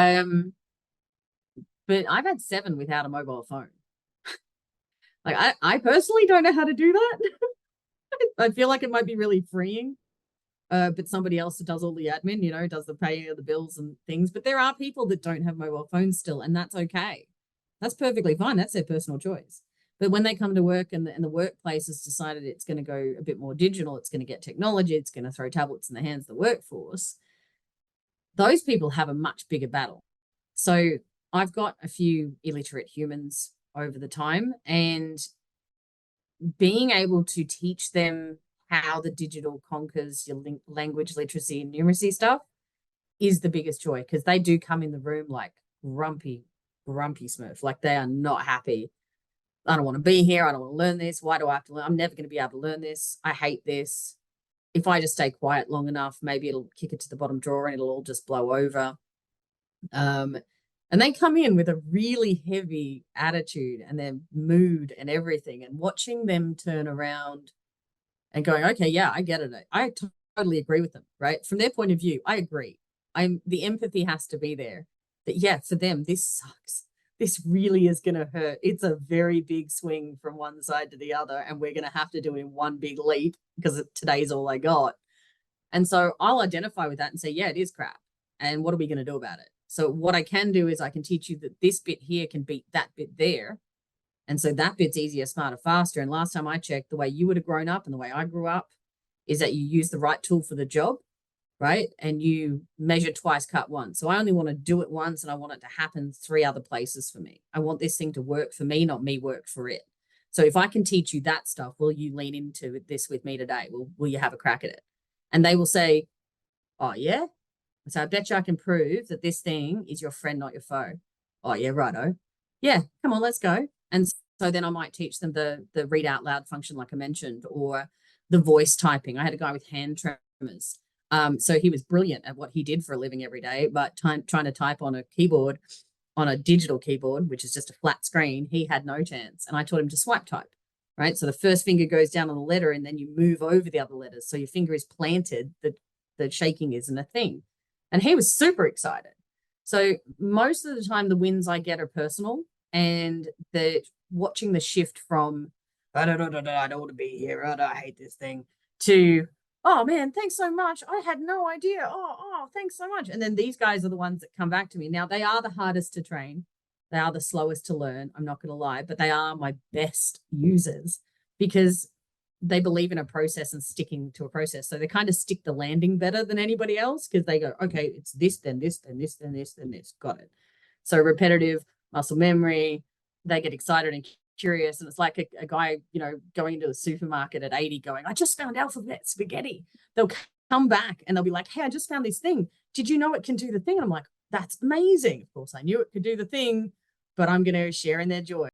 Um, but I've had 7 without a mobile phone. Like I personally don't know how to do that. I feel like it might be really freeing. But somebody else that does all the admin, does the paying of the bills and things. But there are people that don't have mobile phones still, and that's okay. That's perfectly fine. That's their personal choice. But when they come to work and the workplace has decided it's going to go a bit more digital, it's going to get technology, it's going to throw tablets in the hands of the workforce, those people have a much bigger battle. So I've got a few illiterate humans over the time, and being able to teach them how the digital conquers your language literacy and numeracy stuff is the biggest joy, because they do come in the room like grumpy smurf. Like they are not happy. I don't want to be here. I don't want to learn this. Why do I have to learn? I'm never going to be able to learn this. I hate this. If I just stay quiet long enough, maybe it'll kick it to the bottom drawer and it'll all just blow over. Um, and they come in with a really heavy attitude and their mood and everything. And watching them turn around and going, okay, yeah, I get it. I totally agree with them, right? From their point of view, I agree. The empathy has to be there. That yeah, for them, this sucks. This really is going to hurt. It's a very big swing from one side to the other, and we're going to have to do it in one big leap because today's all I got. And so I'll identify with that and say, yeah, it is crap. And what are we going to do about it? So what I can do is I can teach you that this bit here can beat that bit there. And so that bit's easier, smarter, faster. And last time I checked, the way you would have grown up and the way I grew up is that you use the right tool for the job, right? And you measure twice, cut once. So I only want to do it once, and I want it to happen 3 other places for me. I want this thing to work for me, not me work for it. So if I can teach you that stuff, will you lean into this with me today? Will you have a crack at it? And they will say, oh, yeah. So I bet you I can prove that this thing is your friend, not your foe. Oh, yeah, righto. Yeah, come on, let's go. And so then I might teach them the read out loud function, like I mentioned, or the voice typing. I had a guy with hand tremors. So he was brilliant at what he did for a living every day, but trying to type on a keyboard, on a digital keyboard, which is just a flat screen, he had no chance. And I taught him to swipe type, right? So the first finger goes down on the letter and then you move over the other letters. So your finger is planted, the shaking isn't a thing. And he was super excited. So most of the time, the wins I get are personal, and the watching the shift from I don't want to be here, I hate this thing, to oh man, thanks so much. I had no idea. Thanks so much. And then these guys are the ones that come back to me. Now they are the hardest to train. They are the slowest to learn. I'm not going to lie, but they are my best users because they believe in a process and sticking to a process. So they kind of stick the landing better than anybody else because they go, okay, it's this, then this, then this, then this, then this. Got it. So repetitive muscle memory, they get excited and curious. And it's like a guy, going into the supermarket at 80 going, I just found alphabet spaghetti. They'll come back and they'll be like, hey, I just found this thing. Did you know it can do the thing? And I'm like, that's amazing. Of course, I knew it could do the thing, but I'm going to share in their joy.